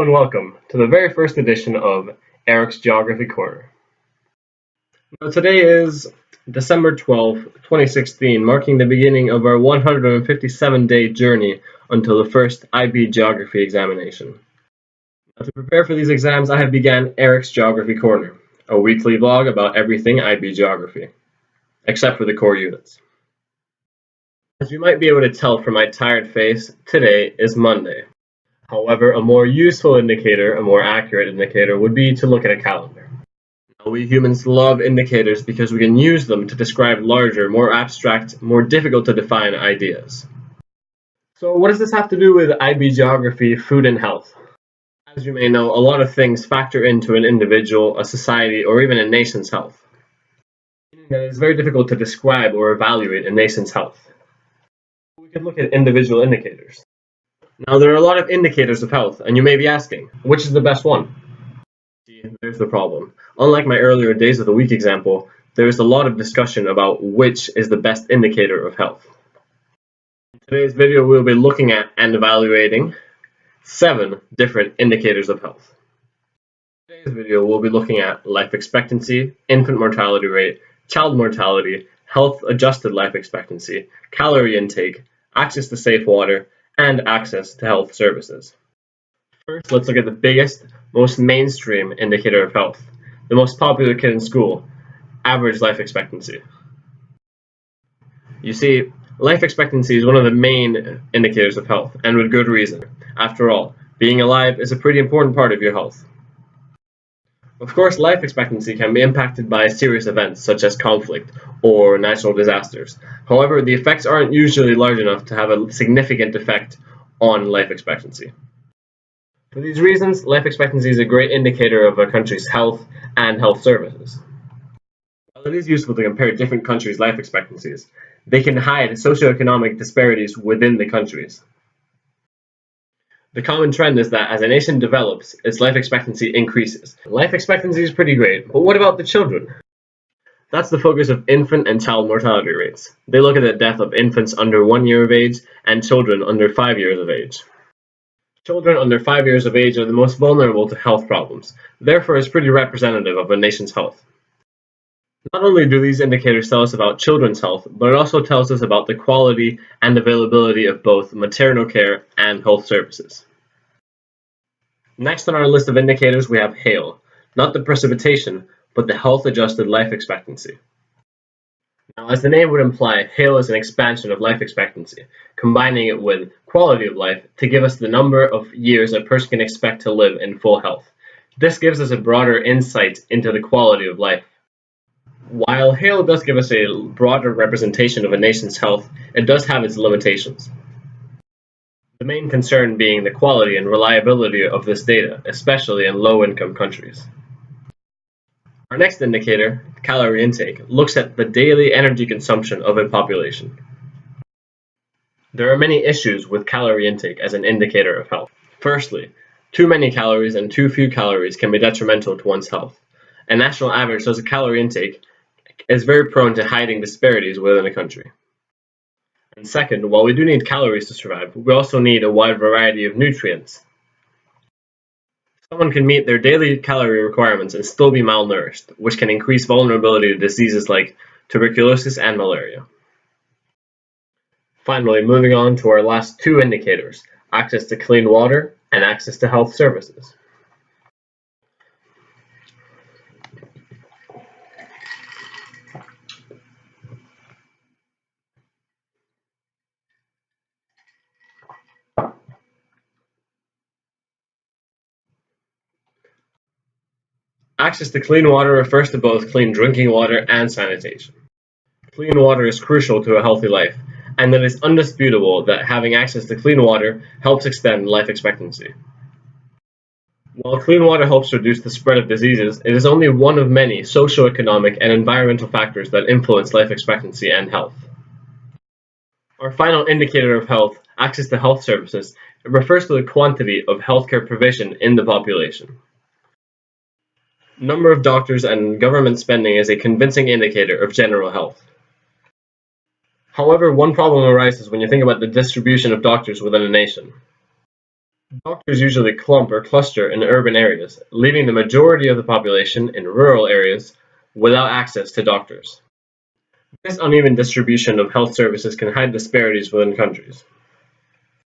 Hello and welcome to the very first edition of Eric's Geography Corner. Now, today is December 12th, 2016, marking the beginning of our 157-day journey until the first IB Geography examination. Now, to prepare for these exams, I have begun Eric's Geography Corner, a weekly vlog about everything IB Geography, except for the core units. As you might be able to tell from my tired face, today is Monday. However, a more useful indicator, a more accurate indicator, would be to look at a calendar. Now, we humans love indicators because we can use them to describe larger, more abstract, more difficult to define ideas. So what does this have to do with IB geography, food and health? As you may know, a lot of things factor into an individual, a society, or even a nation's health. Meaning that it's very difficult to describe or evaluate a nation's health. We could look at individual indicators. Now, there are a lot of indicators of health, and you may be asking, which is the best one? See, there's the problem. Unlike my earlier days of the week example, there is a lot of discussion about which is the best indicator of health. In today's video, we'll be looking at and evaluating 7 different indicators of health. In today's video, we'll be looking at life expectancy, infant mortality rate, child mortality, health-adjusted life expectancy, calorie intake, access to safe water, and access to health services. First, let's look at the biggest, most mainstream indicator of health, the most popular kid in school, average life expectancy. You see, life expectancy is one of the main indicators of health, and with good reason. After all, being alive is a pretty important part of your health. Of course, life expectancy can be impacted by serious events such as conflict or natural disasters. However, the effects aren't usually large enough to have a significant effect on life expectancy. For these reasons, life expectancy is a great indicator of a country's health and health services. While it is useful to compare different countries' life expectancies, they can hide socioeconomic disparities within the countries. The common trend is that as a nation develops, its life expectancy increases. Life expectancy is pretty great, but what about the children? That's the focus of infant and child mortality rates. They look at the death of infants under 1 year of age and children under 5 years of age. Children under 5 years of age are the most vulnerable to health problems, therefore is pretty representative of a nation's health. Not only do these indicators tell us about children's health, but it also tells us about the quality and availability of both maternal care and health services. Next on our list of indicators we have hail, not the precipitation, but the health-adjusted life expectancy. Now, as the name would imply, hail is an expansion of life expectancy, combining it with quality of life to give us the number of years a person can expect to live in full health. This gives us a broader insight into the quality of life. While hail does give us a broader representation of a nation's health, it does have its limitations. The main concern being the quality and reliability of this data, especially in low-income countries. Our next indicator, calorie intake, looks at the daily energy consumption of a population. There are many issues with calorie intake as an indicator of health. Firstly, too many calories and too few calories can be detrimental to one's health. A national average shows a calorie intake is very prone to hiding disparities within a country. And second, while we do need calories to survive, we also need a wide variety of nutrients. Someone can meet their daily calorie requirements and still be malnourished, which can increase vulnerability to diseases like tuberculosis and malaria. Finally, moving on to our last 2 indicators, access to clean water and access to health services. Access to clean water refers to both clean drinking water and sanitation. Clean water is crucial to a healthy life, and it is undisputable that having access to clean water helps extend life expectancy. While clean water helps reduce the spread of diseases, it is only one of many socioeconomic and environmental factors that influence life expectancy and health. Our final indicator of health, access to health services, it refers to the quantity of healthcare provision in the population. Number of doctors and government spending is a convincing indicator of general health. However, one problem arises when you think about the distribution of doctors within a nation. Doctors usually clump or cluster in urban areas, leaving the majority of the population in rural areas without access to doctors. This uneven distribution of health services can hide disparities within countries.